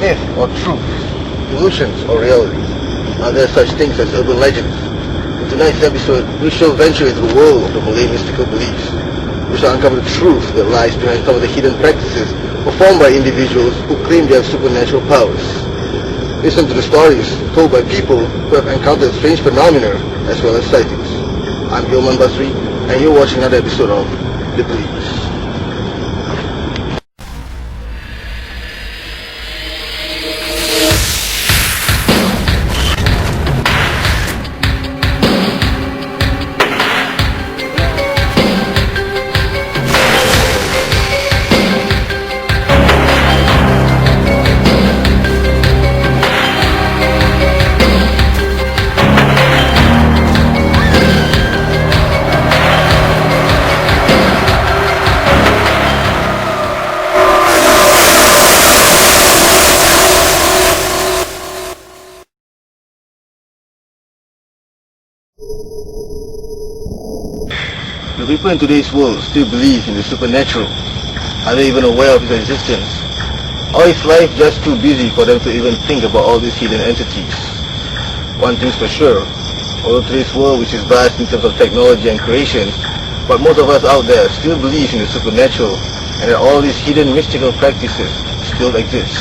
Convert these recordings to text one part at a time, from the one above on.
myth or truth, illusions or reality? Are there such things as urban legends? In tonight's episode, we shall venture into the world of the Malay mystical beliefs. We shall uncover the truth that lies behind some of the hidden practices performed by individuals who claim they have supernatural powers. Listen to the stories told by people who have encountered strange phenomena as well as sightings. I'm Hilman Basri, and you're watching another episode of The Beliefs. Do people in today's world still believe in the supernatural? Are they even aware of its existence? Or is life just too busy for them to even think about all these hidden entities? One thing's for sure, although today's world, which is vast in terms of technology and creation, but most of us out there still believe in the supernatural and that all these hidden mystical practices still exist.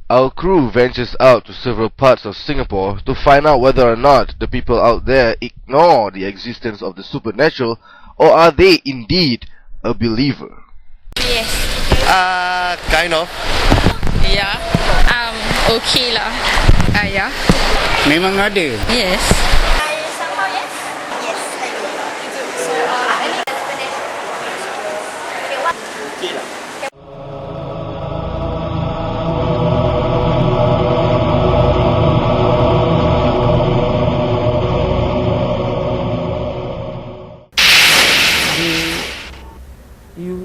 Our crew ventures out to several parts of Singapore to find out whether or not the people out there ignore the existence of the supernatural, or are they indeed a believer. Yes. Kind of. Yeah. Okay lah. Yeah. Memang ada. Yes. Somehow yes. Yes, I do. So any explanation? Okay, what?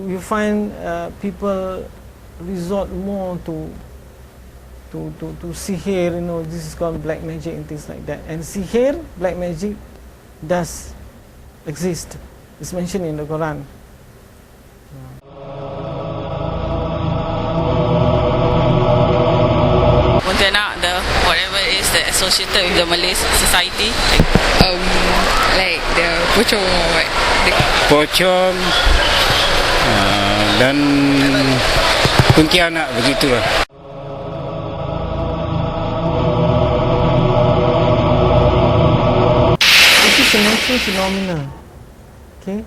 You find people resort more to sihir, you know, this is called black magic and things like that. And sihir, black magic, does exist. It's mentioned in the Quran. Pontianak, the whatever it is that associated with the Malay society. Like the pocong or what? Pocong dan kuntilanak, begitulah. This is a natural phenomena. Okay?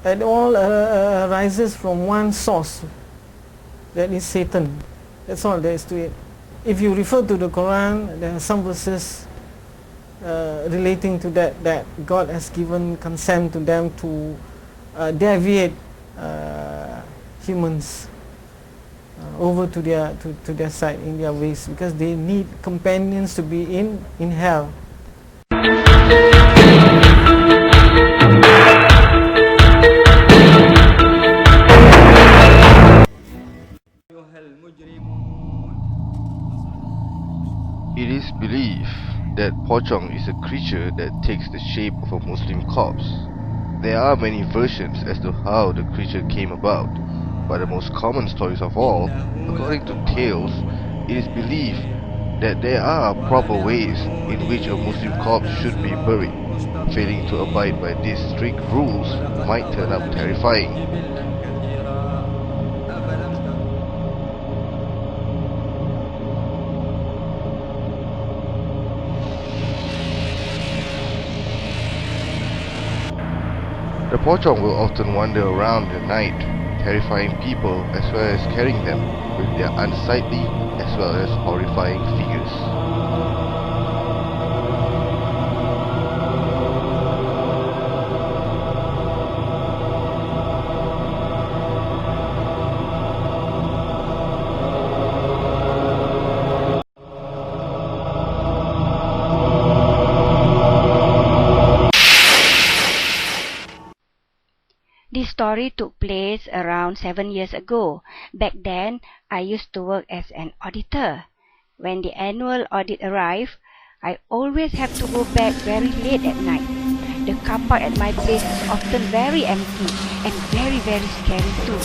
It all arises from one source, that is Satan. That's all there is to it. If you refer to the Quran, there are some verses relating to that God has given consent to them to deviate humans over to their side in their ways, because they need companions to be in hell. It is believed that pocong is a creature that takes the shape of a Muslim corpse. There are many versions as to how the creature came about, but the most common stories of all, according to tales, it is believed that there are proper ways in which a Muslim corpse should be buried. Failing to abide by these strict rules might turn out terrifying. The pocong will often wander around at night, terrifying people as well as scaring them with their unsightly as well as horrifying figures. This story took place around 7 years ago. Back then, I used to work as an auditor. when the annual audit arrives, I always have to go back very late at night. The car park at my place is often very empty and very, very scary too.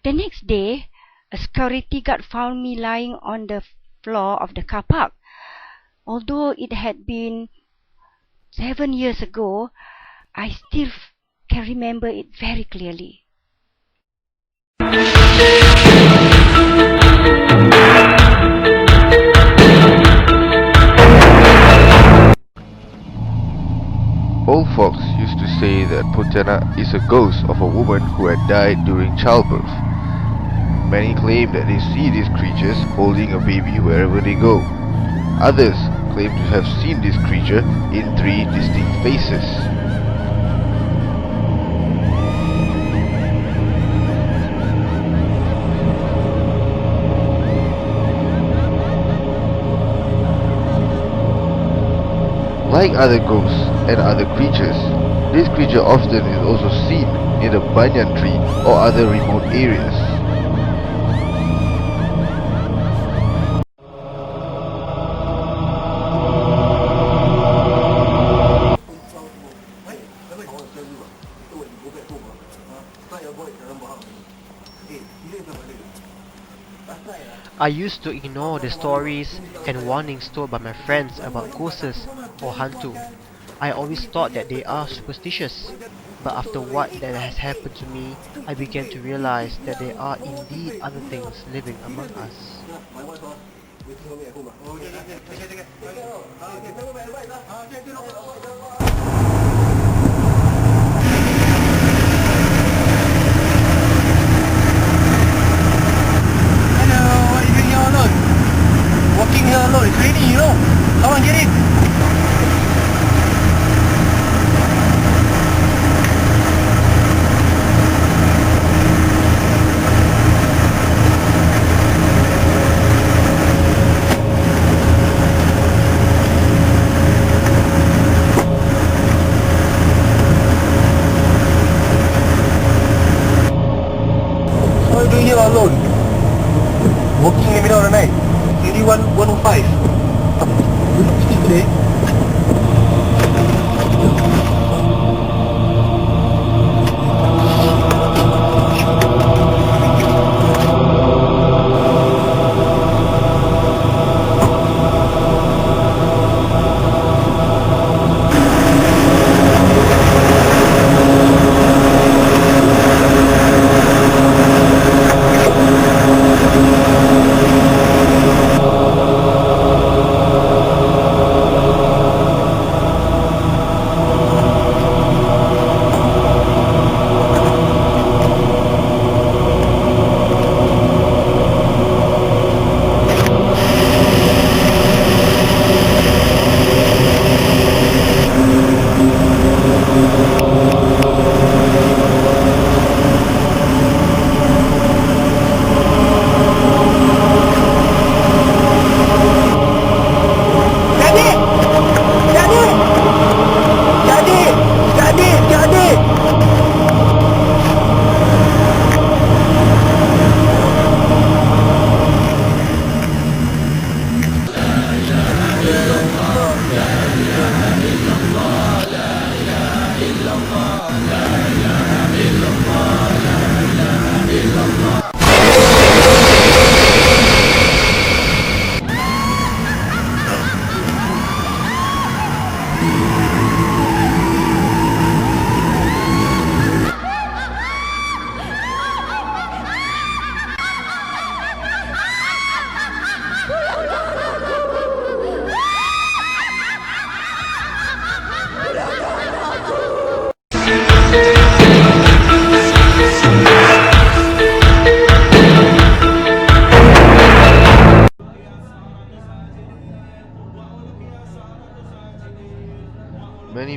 The next day, a security guard found me lying on the floor of the car park. Although it had been 7 years ago, I still can remember it very clearly. Old folks used to say that Putana is a ghost of a woman who had died during childbirth. Many claim that they see these creatures holding a baby wherever they go. Others claim to have seen this creature in 3 distinct faces. Like other ghosts and other creatures, this creature often is also seen in the banyan tree or other remote areas. I used to ignore the stories and warnings told by my friends about ghosts or hantu. I always thought that they are superstitious. But after what that has happened to me, I began to realize that there are indeed other things living among us. Walking here alone, it's raining, you know. Come on, get it. What are you doing here alone? Walking in the middle of the night. 105. You look busy today.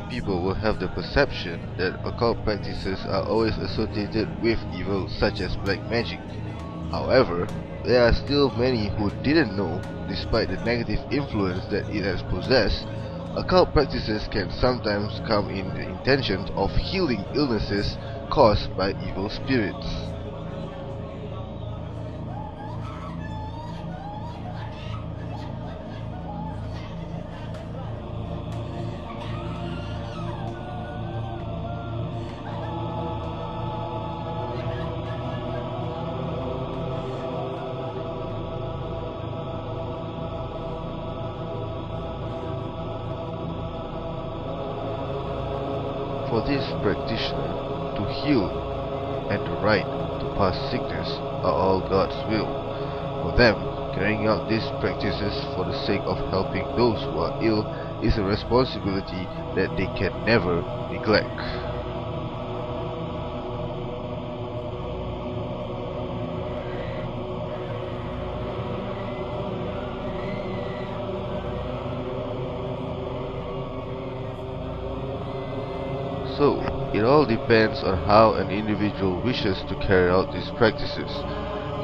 people will have the perception that occult practices are always associated with evil such as black magic. However, there are still many who didn't know, despite the negative influence that it has possessed, occult practices can sometimes come in the intention of healing illnesses caused by evil spirits. For this practitioner, to heal and the right to pass sickness are all God's will. For them, carrying out these practices for the sake of helping those who are ill is a responsibility that they can never neglect. So, it all depends on how an individual wishes to carry out these practices.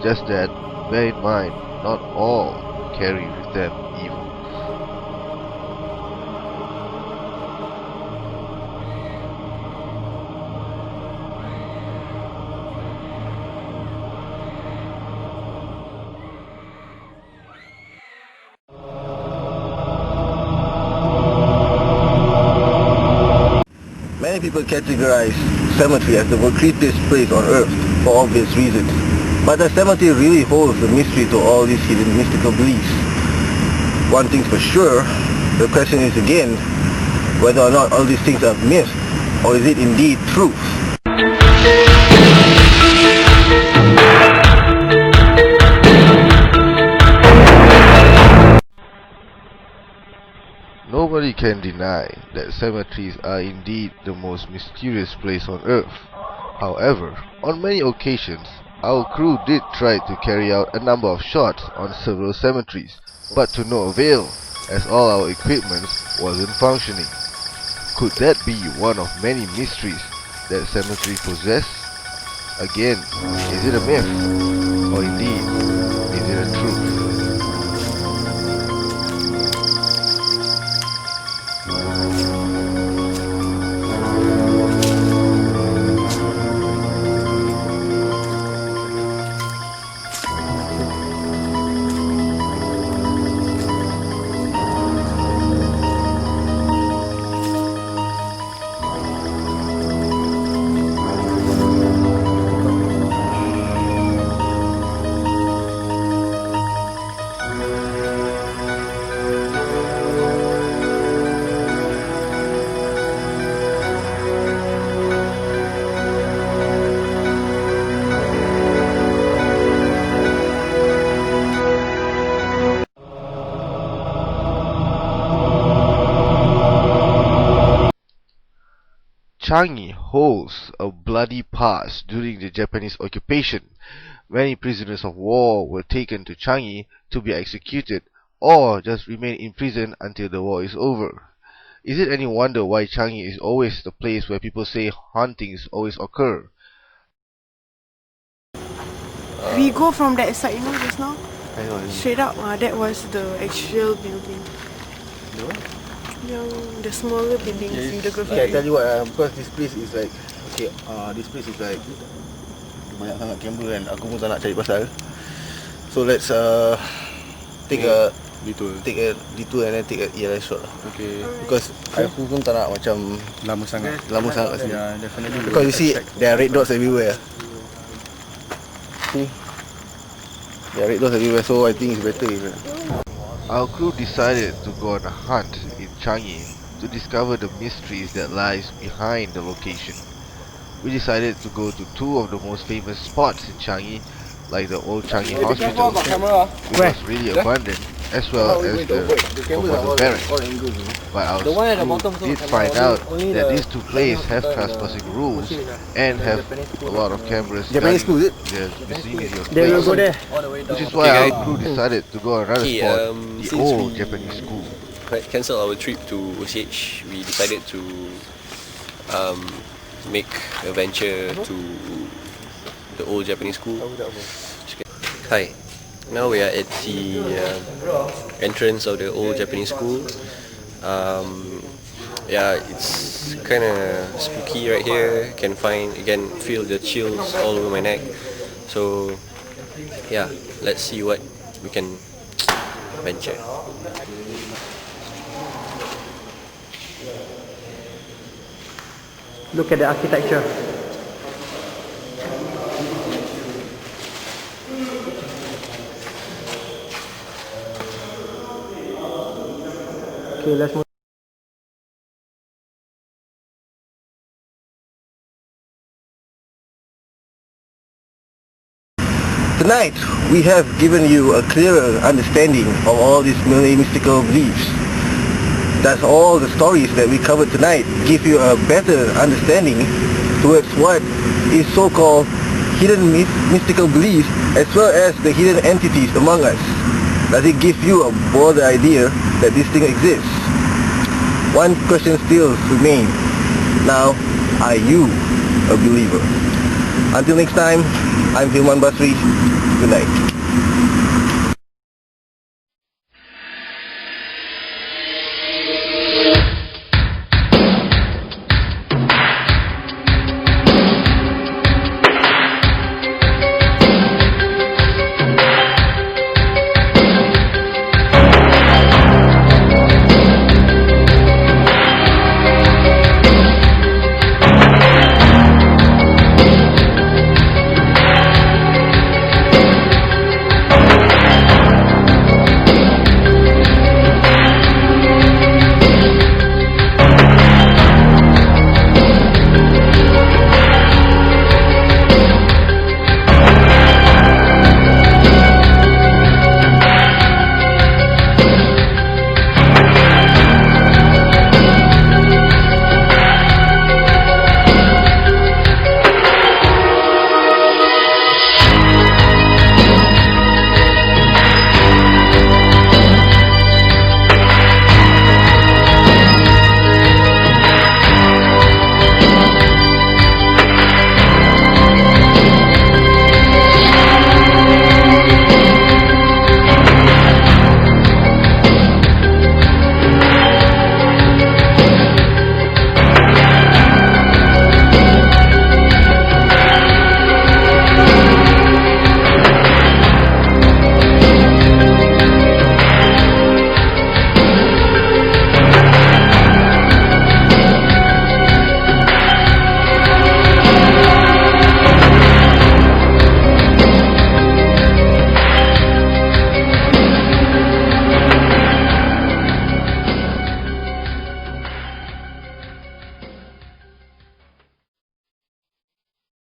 Just that, bear in mind, not all carry with them evil. Many people categorize cemetery as the creepiest place on earth for obvious reasons. But the cemetery really holds the mystery to all these hidden mystical beliefs. One thing's for sure, the question is again, whether or not all these things are myths, or is it indeed truth? Nobody can deny that cemeteries are indeed the most mysterious place on earth. However, on many occasions, our crew did try to carry out a number of shots on several cemeteries, but to no avail, as all our equipment wasn't functioning. Could that be one of many mysteries that cemetery possess? Again, is it a myth? Or indeed, is it a truth? Changi holds a bloody past during the Japanese occupation. Many prisoners of war were taken to Changi to be executed or just remain in prison until the war is over. Is it any wonder why Changi is always the place where people say hauntings always occur? We go from that side, you know, just now. I know. Straight up, that was the actual building. The smaller buildings with the graffiti. Okay, I tell you what, because this place is like, okay, this place is like banyak sangat kamera kan, aku pun tak nak cari pasal. So let's take a detour and then take a ELS shot lah. Okay. Because aku pun tak nak macam Lama sangat kat sini. Yeah, definitely. Because you see, there are red dots everywhere. See? There are red dots everywhere, so I think it's better if Our crew decided to go on a hunt in Changi to discover the mysteries that lies behind the location. We decided to go to two of the most famous spots in Changi, like the old Changi Hospital, which was really abundant, as well as the Komodo Barracks. But our crew did find out that these two places have trespassing rules and have a lot of cameras Japanese school, is it? the vicinity of Then we'll go place. there. Which is why our crew decided to go on another spot, the old Japanese school. cancel our trip to OCH, we decided to make a venture to the old Japanese school. Hi, now we are at the entrance of the old Japanese school. Yeah, it's kind of spooky right here. Can feel the chills all over my neck. So yeah, let's see what we can venture. Look at the architecture. Okay, let's move. Tonight, we have given you a clearer understanding of all these Malay mystical beliefs. Thus, all the stories that we covered tonight give you a better understanding towards what is so-called hidden mystical beliefs as well as the hidden entities among us. Does it give you a broader idea that this thing exists? One question still remains. Now, are you a believer? Until next time, I'm Hilman Basri. Good night.